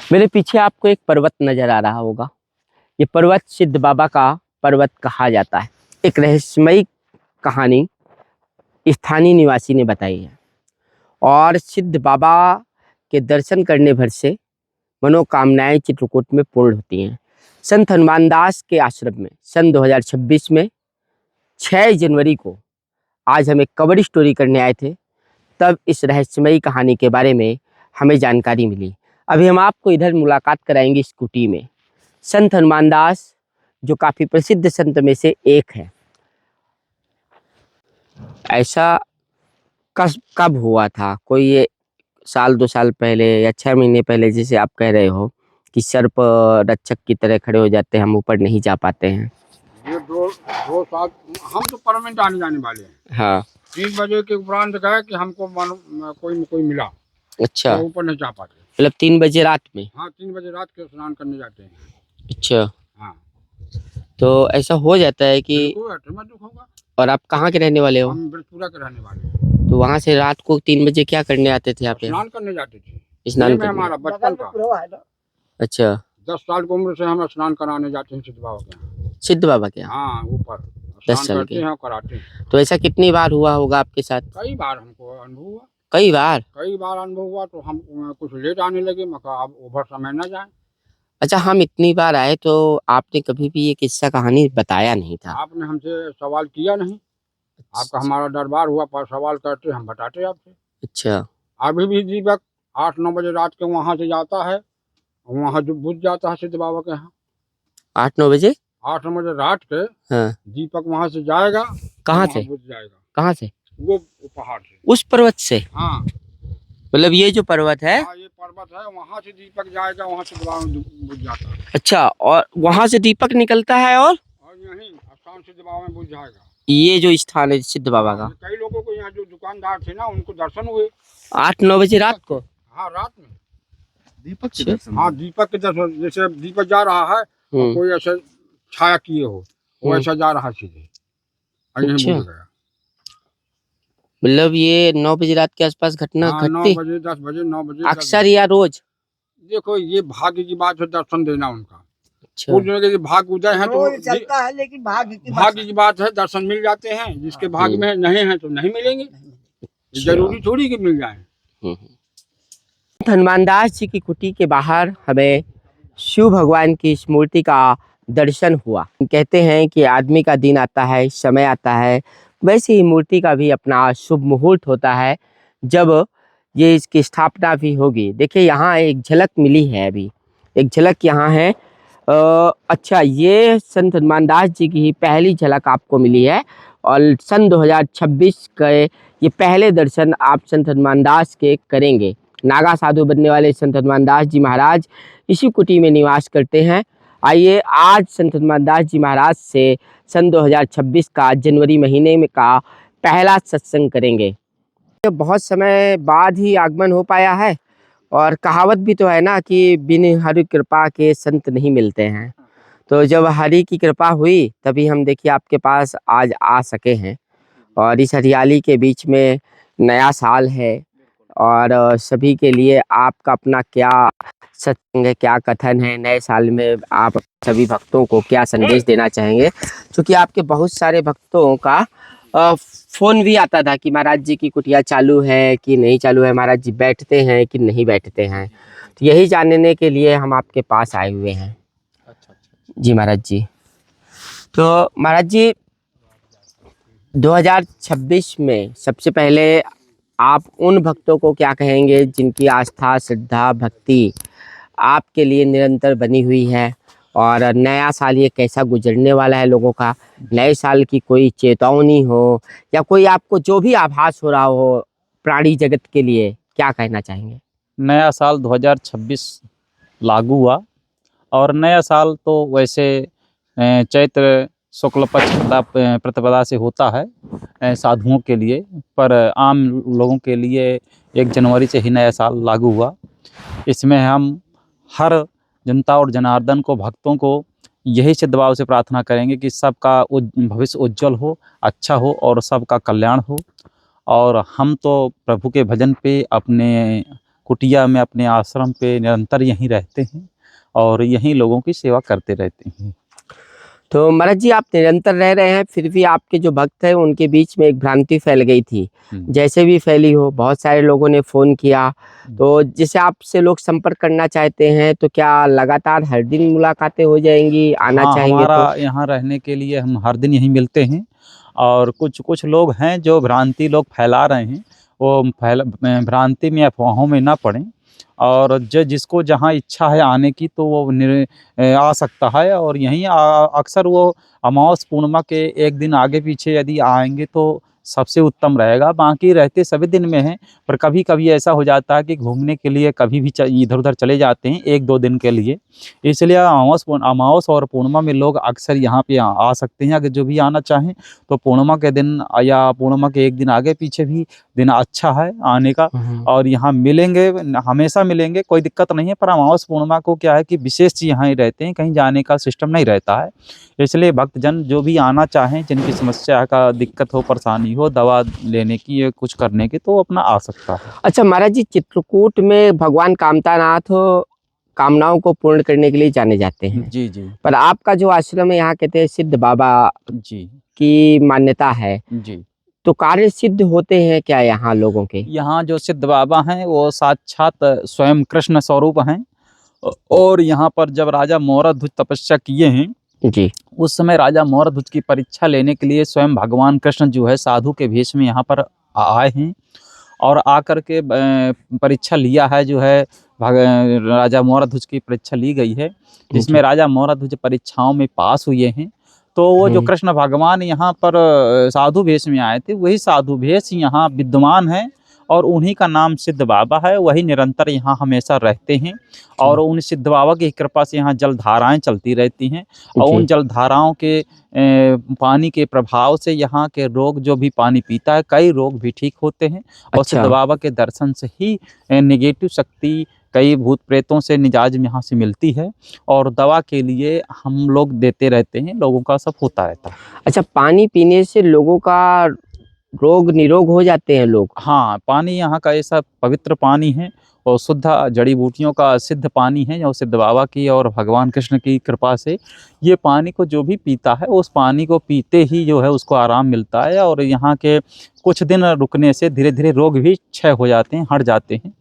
मेरे पीछे आपको एक पर्वत नजर आ रहा होगा। ये पर्वत सिद्ध बाबा का पर्वत कहा जाता है। एक रहस्यमयी कहानी स्थानीय निवासी ने बताई है और सिद्ध बाबा के दर्शन करने भर से मनोकामनाएं चित्रकूट में पूर्ण होती हैं। संत हनुमान दास के आश्रम में सन 2026 में 6 जनवरी को आज हम एक कवर स्टोरी करने आए थे, तब इस रहस्यमयी कहानी के बारे में हमें जानकारी मिली। अभी हम आपको इधर मुलाकात कराएंगे इस कुटी में। संत हनुमान दास जो काफ़ी प्रसिद्ध संत में से एक है। ऐसा कब हुआ था? कोई ये साल 2 साल पहले या 6 महीने पहले, जैसे आप कह रहे हो कि सर्प रक्षक की तरह खड़े हो जाते हैं, हम ऊपर नहीं जा पाते हैं। ये दो साल हम तो परमानेंट आने जाने वाले हैं। हाँ। 3 बजे के उपरांत गए कि हमको कोई मिला। अच्छा, तो ऊपर नहीं जा पाते। मतलब 3 बजे रात में? हाँ, 3 बजे रात के स्नान करने जाते हैं। अच्छा। हाँ, तो ऐसा हो जाता है कि ऑटोमेटिक होगा। और आप कहाँ के रहने वाले हो? हम ब्रजपुरा के रहने वाले हैं। तो वहाँ से रात को 3 बजे क्या करने आते थे आप? स्नान करने जाते थे। स्नान करने? हमारा बचपन का। अच्छा। 10 साल की उम्र से हम स्नान कराने जाते हैं सिद्ध बाबा के यहाँ। सिद्ध बाबा के यहाँ? हाँ, ऊपर 10 साल करते के हैं, कराते हैं। तो ऐसा कितनी बार हुआ होगा आपके साथ? कई बार हमको अनुभव हुआ। कई बार अनुभव हुआ तो हम कुछ लेट आने लगे। मैं कहा अब ओवर समय न जाए। अच्छा, हम इतनी बार आए तो आपने कभी भी ये किस्सा कहानी बताया नहीं था। आपने हमसे सवाल किया नहीं। आपका हमारा दरबार हुआ पर सवाल करते हम बताते आपसे। अच्छा। अभी भी दीपक 8-9 बजे रात के वहाँ से जाता है, वहाँ जो बुझ जाता है सिद्ध बाबा के यहाँ। 8-9 बजे? 8-9 बजे रात के। हाँ। दीपक वहाँ से जाएगा। कहाँ से? बुझ जाएगा। कहाँ से? वो पहाड़ से। उस पर्वत से? हाँ, मतलब ये जो पर्वत है? हाँ, ये पर्वत है, वहाँ से दीपक जाएगा, वहाँ से बुझ जाता है। अच्छा, और वहाँ से दीपक निकलता है और यही स्थान सिद्ध बाबा में बुझ जाएगा। ये जो स्थान है सिद्ध बाबा का? कई लोगों को यहाँ जो दुकानदार थे ना, उनको दर्शन हुए 8-9 बजे रात को? हाँ, रात में दीपक के दर्शन? हाँ, दीपक के दर्शन। जैसे दीपक जा रहा है, कोई ऐसा छाया किए हो, वो ऐसा जा रहा सीधे। अच्छा, मतलब ये 9 बजे रात के आसपास घटना घटती? 9 बजे 10 बजे 9 बजे अक्सर या रोज? देखो, ये भाग्य की बात है, दर्शन देना उनका। अच्छा। के भाग्य उदय है तो चलता है, लेकिन भाग्य की बात है, दर्शन मिल जाते हैं। जिसके भाग्य में नहीं है तो नहीं मिलेंगे। जरूरी थोड़ी कि मिल जाए। हनुमान दास जी की कुटी के बाहर हमें शिव भगवान की इस मूर्ति का दर्शन हुआ। कहते हैं कि आदमी का दिन आता है, समय आता है, वैसे ही मूर्ति का भी अपना शुभ मुहूर्त होता है जब ये इसकी स्थापना भी होगी। देखिए, यहाँ एक झलक मिली है, अभी एक झलक यहाँ है। अच्छा, ये संत हनुमान दास जी की ही पहली झलक आपको मिली है और सन 2026 के ये पहले दर्शन आप संत हनुमान दास के करेंगे। नागा साधु बनने वाले संत हनुमान दास जी महाराज इसी कुटी में निवास करते हैं। आइए आज संत हनुमान दास जी महाराज से सन 2026 का जनवरी महीने में का पहला सत्संग करेंगे। बहुत समय बाद ही आगमन हो पाया है और कहावत भी तो है ना कि बिन हरि कृपा के संत नहीं मिलते हैं। तो जब हरि की कृपा हुई तभी हम देखिए आपके पास आज आ सके हैं। और इस हरियाली के बीच में नया साल है और सभी के लिए आपका अपना क्या सत्संग है, क्या कथन है, नए साल में आप सभी भक्तों को क्या संदेश देना चाहेंगे? क्योंकि आपके बहुत सारे भक्तों का फ़ोन भी आता था कि महाराज जी की कुटिया चालू है कि नहीं चालू है, महाराज जी बैठते हैं कि नहीं बैठते हैं। तो यही जानने के लिए हम आपके पास आए हुए हैं। जी महाराज जी, तो महाराज जी 2026 में सबसे पहले आप उन भक्तों को क्या कहेंगे जिनकी आस्था, श्रद्धा, भक्ति आपके लिए निरंतर बनी हुई है? और नया साल ये कैसा गुजरने वाला है लोगों का, नए साल की कोई चेतावनी हो या कोई आपको जो भी आभास हो रहा हो प्राणी जगत के लिए, क्या कहना चाहेंगे? नया साल 2026 लागू हुआ और नया साल तो वैसे चैत्र शुक्ल पक्ष प्रतिपदा से होता है साधुओं के लिए, पर आम लोगों के लिए 1 जनवरी से ही नया साल लागू हुआ। इसमें हम हर जनता और जनार्दन को, भक्तों को यही सिद्धभाव से प्रार्थना करेंगे कि सबका भविष्य उज्जवल हो, अच्छा हो और सबका कल्याण हो। और हम तो प्रभु के भजन पे अपने कुटिया में अपने आश्रम पे निरंतर यहीं रहते हैं और यहीं लोगों की सेवा करते रहते हैं। तो महाराज जी, आप निरंतर रह रहे हैं, फिर भी आपके जो भक्त हैं उनके बीच में एक भ्रांति फैल गई थी, जैसे भी फैली हो, बहुत सारे लोगों ने फोन किया, तो जैसे आपसे लोग संपर्क करना चाहते हैं तो क्या लगातार हर दिन मुलाकातें हो जाएंगी, आना हाँ, चाहेंगे हमारा तो? यहाँ रहने के लिए हम हर दिन यहीं मिलते हैं और कुछ कुछ लोग हैं जो भ्रांति लोग फैला रहे हैं, वो भ्रांति में अफवाहों में ना पड़ें और जिसको जहाँ इच्छा है आने की तो वो आ सकता है और यहीं अक्सर वो अमावस पूर्णिमा के एक दिन आगे पीछे यदि आएंगे तो सबसे उत्तम रहेगा। बाकी रहते सभी दिन में हैं, पर कभी कभी ऐसा हो जाता है कि घूमने के लिए कभी भी इधर उधर चले जाते हैं 1-2 दिन के लिए, इसलिए अमावस और पूर्णिमा में लोग अक्सर यहाँ पे आ सकते हैं। अगर जो भी आना चाहें तो पूर्णिमा के दिन या पूर्णिमा के एक दिन आगे पीछे भी दिन अच्छा है आने का और यहाँ मिलेंगे, हमेशा मिलेंगे, कोई दिक्कत नहीं है। पर अमावस पूर्णिमा को क्या है कि विशेष यहाँ ही रहते हैं, कहीं जाने का सिस्टम नहीं रहता है, इसलिए भक्तजन जो भी आना चाहें, जिनकी समस्या का दिक्कत हो, परेशानी हो, दवा लेने की या कुछ करने की, तो अपना आ सकता है। अच्छा महाराज जी, चित्रकूट में भगवान कामतानाथ कामनाओं को पूर्ण करने के लिए जाने जाते हैं, जी जी पर आपका जो आश्रम है यहाँ कहते हैं सिद्ध बाबा जी की मान्यता है, जी। तो कार्य सिद्ध होते हैं क्या यहाँ लोगों के? यहाँ जो सिद्ध बाबा हैं वो साक्षात स्वयं कृष्ण स्वरूप हैं और यहाँ पर जब राजा मोरध्वज तपस्या किए हैं जी, उस समय राजा मोरध्वज की परीक्षा लेने के लिए स्वयं भगवान कृष्ण जो है साधु के भेष में यहाँ पर आए हैं और आकर के परीक्षा लिया है, जो है राजा मोरध्वज की परीक्षा ली गई है, जिसमें राजा मोरध्वज परीक्षाओं में पास हुए हैं। तो वो जो कृष्ण भगवान यहाँ पर साधु भेष में आए थे, वही साधु भेष यहाँ विद्यमान है और उन्हीं का नाम सिद्ध बाबा है, वही निरंतर यहाँ हमेशा रहते हैं और उन सिद्ध बाबा की कृपा से यहाँ जलधाराएं चलती रहती हैं और उन जलधाराओं के पानी के प्रभाव से यहाँ के रोग, जो भी पानी पीता है, कई रोग भी ठीक होते हैं और सिद्ध बाबा के दर्शन से ही नेगेटिव शक्ति, कई भूत प्रेतों से निजात यहाँ से मिलती है और दवा के लिए हम लोग देते रहते हैं, लोगों का सब होता रहता है। अच्छा, पानी पीने से लोगों का रोग निरोग हो जाते हैं लोग? हाँ, पानी यहाँ का ऐसा पवित्र पानी है और शुद्ध जड़ी बूटियों का सिद्ध पानी है, जो सिद्ध बाबा की और भगवान कृष्ण की कृपा से ये पानी को जो भी पीता है उस पानी को पीते ही जो है उसको आराम मिलता है और यहाँ के कुछ दिन रुकने से धीरे धीरे रोग भी क्षय हो जाते हैं, हट जाते हैं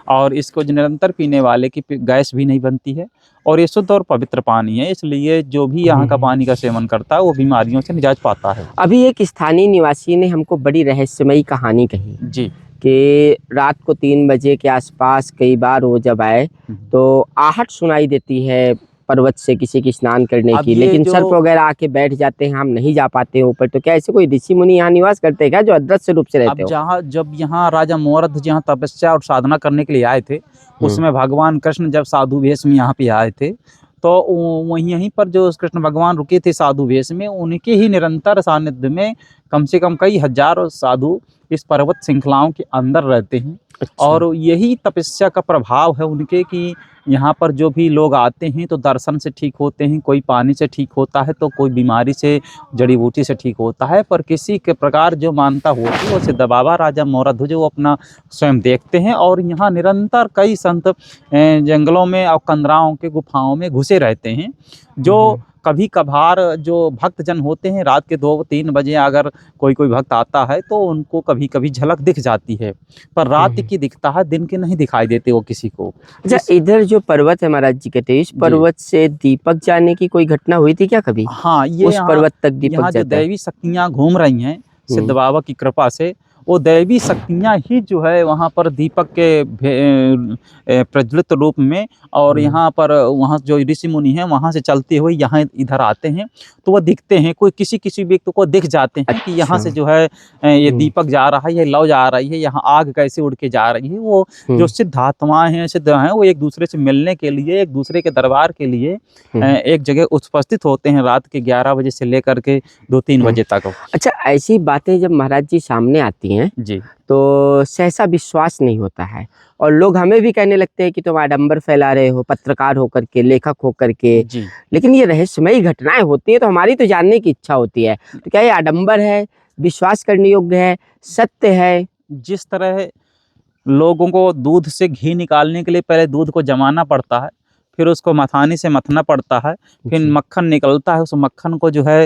और इसको निरंतर पीने वाले की गैस भी नहीं बनती है और ये शुद्ध और पवित्र पानी है, इसलिए जो भी यहाँ का पानी का सेवन करता है वो बीमारियों से निजात पाता है। अभी एक स्थानीय निवासी ने हमको बड़ी रहस्यमयी कहानी कही जी कि रात को 3 बजे के आसपास कई बार वो जब आए तो आहट सुनाई देती है पर्वत से किसी की स्नान करने की, लेकिन सर्प वगैरह आके बैठ जाते हैं, हम नहीं जा पाते हैं ऊपर। तो क्या ऐसे कोई ऋषि मुनि यहाँ निवास करते हैं क्या जो अदृश्य रूप से रहते हो? जब यहाँ राजा मोरध्वज यहाँ तपस्या और साधना करने के लिए आए थे, उसमें भगवान कृष्ण जब साधु वेश में यहाँ पे आए थे तो यहीं पर जो कृष्ण भगवान रुके थे साधु वेश में, उनके ही निरंतर सानिध्य में कम से कम कई हजारों साधु इस पर्वत श्रृंखलाओं के अंदर रहते हैं। अच्छा। और यही तपस्या का प्रभाव है उनके कि यहाँ पर जो भी लोग आते हैं तो दर्शन से ठीक होते हैं, कोई पानी से ठीक होता है तो कोई बीमारी से, जड़ी बूटी से ठीक होता है, पर किसी के प्रकार जो मानता होती है वो सिद्ध बाबा राजा मोरध्वज वो अपना स्वयं देखते हैं और यहाँ निरंतर कई संत जंगलों में और कंदराओं के गुफाओं में घुसे रहते हैं। जो कभी कभार जो भक्तजन होते हैं रात के 2-3 बजे अगर कोई भक्त आता है तो उनको कभी कभी झलक दिख जाती है, पर रात की दिखता है, दिन के नहीं दिखाई देते वो किसी को। अच्छा, इधर जो पर्वत है महाराज जी कहते हैं, इस पर्वत से दीपक जाने की कोई घटना हुई थी क्या कभी? हाँ, ये उस पर्वत तक दीपक यहाँ जो दैवी शक्तियाँ घूम रही हैं सिद्ध बाबा की कृपा से, वो दैवी शक्तियाँ ही जो है वहाँ पर दीपक के प्रज्वलित रूप में और यहाँ पर वहाँ जो ऋषि मुनि हैं वहाँ से चलते हुए यहाँ इधर आते हैं तो वो दिखते हैं, कोई किसी व्यक्ति को दिख जाते हैं कि यहाँ से जो है ये दीपक जा रहा है, ये लौ जा रही है, यहाँ आग कैसे उड़ के जा रही है। वो जो सिद्ध आत्माएं हैं, सिद्ध हैं, वो एक दूसरे से मिलने के लिए, एक दूसरे के दरबार के लिए एक जगह उपस्थित होते हैं रात के 11 बजे से लेकर के 2-3 बजे तक। अच्छा, ऐसी बातें जब महाराज जी सामने आती हैं जी तो सहसा विश्वास नहीं होता है और लोग हमें भी कहने लगते हैं कि तुम आडंबर फैला रहे हो, पत्रकार होकर के, लेखक होकर के। लेकिन ये रहस्यमयी घटनाएं होती है तो हमारी तो जानने की इच्छा होती है, तो क्या ये आडंबर है, विश्वास करने योग्य है, सत्य है? जिस तरह लोगों को दूध से घी निकालने के लिए पहले दूध को जमाना पड़ता है, फिर उसको मथानी से मथना पड़ता है, फिर जी। मक्खन निकलता है, उस मक्खन को जो है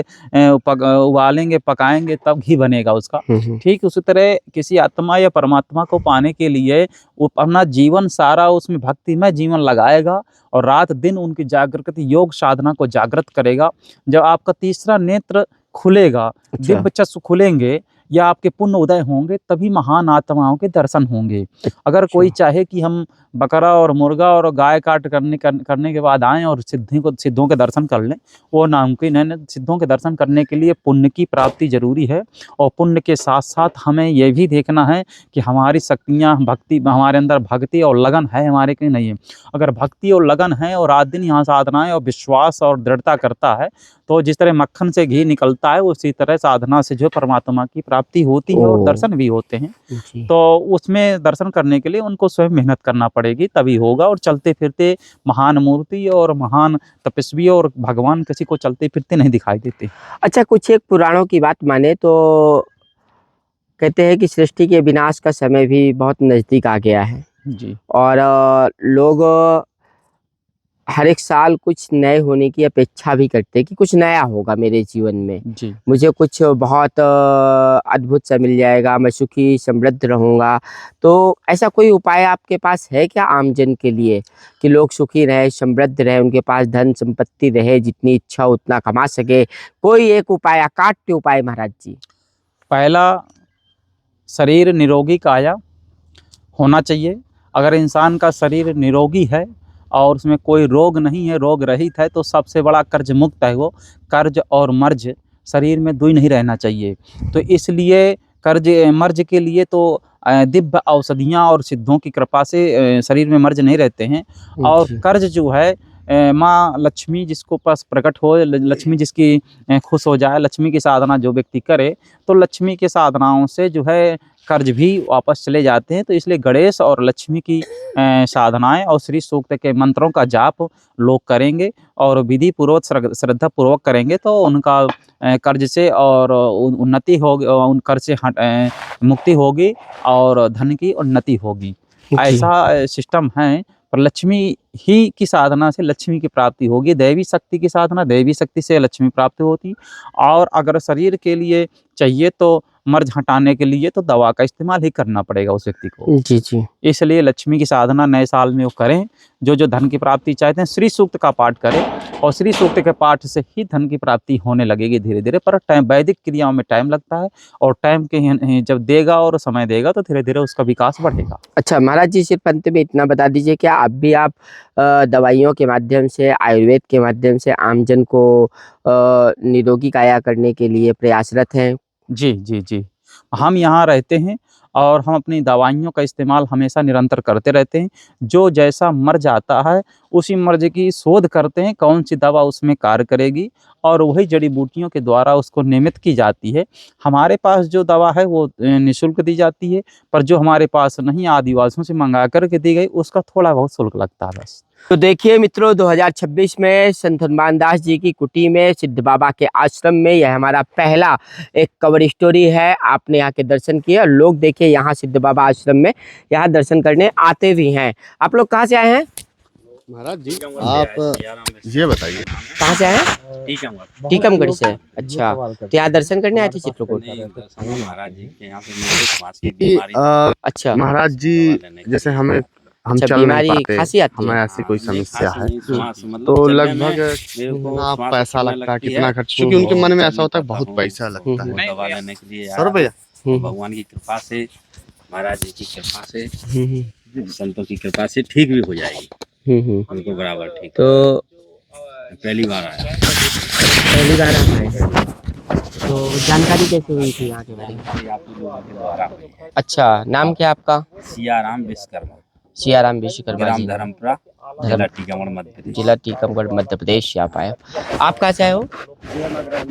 उबालेंगे, पकाएंगे, तब घी बनेगा उसका। ठीक उसी तरह किसी आत्मा या परमात्मा को पाने के लिए वो अपना जीवन सारा उसमें भक्तिमय जीवन लगाएगा और रात दिन उनकी जागृति योग साधना को जागृत करेगा। जब आपका तीसरा नेत्र खुलेगा, अच्छा। दिव्य चक्षु खुलेंगे या आपके पुण्य उदय होंगे, तभी महान आत्माओं के दर्शन होंगे। अगर कोई चाहे कि हम बकरा और मुर्गा और गाय काट करने के बाद आएँ और सिद्धों के दर्शन कर लें, वो नामुमकिन है। सिद्धों के दर्शन करने के लिए पुण्य की प्राप्ति जरूरी है और पुण्य के साथ साथ हमें ये भी देखना है कि हमारी शक्तियाँ, भक्ति, हमारे अंदर भक्ति और लगन है हमारे की नहीं है। अगर भक्ति और लगन है और रात दिन यहाँ साधनाएं और विश्वास और दृढ़ता करता है, तो जिस तरह मक्खन से घी निकलता है उसी तरह साधना से जो परमात्मा की प्राप्ति होती है और ओह। दर्शन भी होते हैं। जी। तो उसमें दर्शन करने के लिए उनको स्वयं मेहनत करना पड़ेगी, तभी होगा। और चलते फिरते महान मूर्ति और महान तपस्वी और भगवान किसी को चलते फिरते नहीं दिखाई देते। अच्छा, कुछ एक पुराणों की बात माने तो कहते हैं कि सृष्टि के विनाश का समय भी बहुत नज़दीक आ गया है जी। और लोग हर एक साल कुछ नए होने की अपेक्षा भी करते हैं कि कुछ नया होगा मेरे जीवन में, जी। मुझे कुछ बहुत अद्भुत सा मिल जाएगा, मैं सुखी समृद्ध रहूँगा। तो ऐसा कोई उपाय आपके पास है क्या आमजन के लिए कि लोग सुखी रहें, समृद्ध रहें, उनके पास धन संपत्ति रहे, जितनी इच्छा उतना कमा सके? कोई एक उपाय, अकाट्य उपाय महाराज जी। पहला, शरीर निरोगी काया होना चाहिए। अगर इंसान का शरीर निरोगी है और उसमें कोई रोग नहीं है, रोग रहित है, तो सबसे बड़ा कर्ज मुक्त है वो। कर्ज और मर्ज शरीर में दुई नहीं रहना चाहिए। तो इसलिए कर्ज मर्ज के लिए तो दिव्य औषधियाँ और सिद्धों की कृपा से शरीर में मर्ज नहीं रहते हैं। और जी। कर्ज जो है माँ लक्ष्मी जिसको पास प्रकट हो, लक्ष्मी जिसकी खुश हो जाए, लक्ष्मी की साधना जो व्यक्ति करे, तो लक्ष्मी के साधनाओं से जो है कर्ज भी वापस चले जाते हैं। तो इसलिए गणेश और लक्ष्मी की साधनाएं और श्री सूक्त के मंत्रों का जाप लोग करेंगे और विधि पूर्वक श्रद्धा पूर्वक करेंगे, तो उनका कर्ज से और उन्नति होगी, उन कर्ज से मुक्ति होगी और धन की उन्नति होगी। ऐसा सिस्टम है। पर लक्ष्मी ही की साधना से लक्ष्मी की प्राप्ति होगी। दैवी शक्ति की साधना, दैवी शक्ति से लक्ष्मी प्राप्ति होती। और अगर शरीर के लिए चाहिए तो मर्ज हटाने के लिए तो दवा का इस्तेमाल ही करना पड़ेगा उस व्यक्ति को। जी जी। इसलिए लक्ष्मी की साधना नए साल में वो करें। जो जो धन की प्राप्ति चाहते हैं, श्री सूक्त का पाठ करें और श्री सूक्त के पाठ से ही धन की प्राप्ति होने लगेगी धीरे धीरे। पर टाइम, वैदिक क्रियाओं में टाइम लगता है और टाइम के जब देगा और समय देगा तो धीरे धीरे उसका विकास बढ़ेगा। अच्छा महाराज जी, सिर्फ अंत में इतना बता दीजिए, क्या अब भी आप दवाइयों के माध्यम से, आयुर्वेद के माध्यम से आमजन को निरोगी काया करने के लिए प्रयासरत हैं? जी जी जी। हम यहाँ रहते हैं और हम अपनी दवाइयों का इस्तेमाल हमेशा निरंतर करते रहते हैं। जो जैसा मर्ज आता है उसी मर्ज की शोध करते हैं, कौन सी दवा उसमें कार्य करेगी और वही जड़ी बूटियों के द्वारा उसको नियमित की जाती है। हमारे पास जो दवा है वो निःशुल्क दी जाती है, पर जो हमारे पास नहीं, आदिवासियों से मंगा कर के दी गई, उसका थोड़ा बहुत शुल्क लगता है बस। तो देखिए मित्रों, 2026 में संत हनुमान दास जी की कुटी में, सिद्ध बाबा के आश्रम में, यह हमारा पहला एक कवर स्टोरी है। आपने यहाँ के दर्शन किए और लोग देखिए यहाँ सिद्ध बाबा आश्रम में यहाँ दर्शन करने आते भी हैं। आप लोग कहाँ से आए हैं महाराज जी? आप ये बताइए कहाँ से आए हैं? टीकमगढ़ से। अच्छा, तो यहाँ दर्शन करने आए थे चित्रकूट? अच्छा महाराज जी, जैसे हम अच्छा, चल नहीं बीमारी पाते, खांसी आती है? हमें ऐसी कोई समस्या है तो लगभग कितना पैसा लगता है, कितना खर्च? क्योंकि उनके मन में ऐसा होता है बहुत पैसा लगता है। दवा लेने के लिए सर भैया, भगवान की कृपा से, महाराज जी की कृपा से, संतों की कृपा से ठीक भी हो जाएगी। उनको बराबर ठीक। तो पहली बार आया। पहली बार आप आए, तो जानकारी कैसे हुई थी यहाँ के बारे में? आप लोगों के द्वारा। अच्छा, नाम क्या आपका? सियाराम विश्वकर्मा, सियाराम विश्वकर्मा ग्राम जी, धर्मपुरा, जिला टीकमगढ़, मध्य प्रदेश। जिला टीकमगढ़, मध्य प्रदेश से आप आए हो। आप कहाँ से आए हो?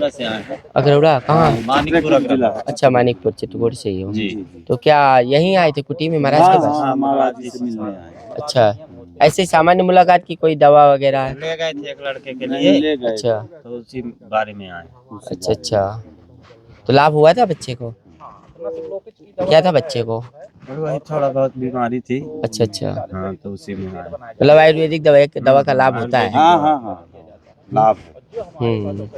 से आए हैं। अगरौड़ा कहाँ? मानिकपुर जिला। अच्छा, मानिकपुर चित्रकूट से ही हो। जी। तो क्या यहीं आए थे कुटी में महाराज के पास? हाँ, महाराज जी से मिलने आए। अच्छा, ऐसे सामान्य मुलाकात की कोई दवा वगैरह है? ले गए थे एक लड़के के लिए। अच्छा तो उसी बारे में आए। अच्छा अच्छा, तो लाभ हुआ था बच्चे को? क्या था बच्चे को? और वही थोड़ा बहुत बीमारी थी। अच्छा अच्छा, हाँ तो उसी में आया। मतलब आयुर्वेदिक दवा का लाभ होता है। हाँ हाँ हाँ, लाभ है। हम्म।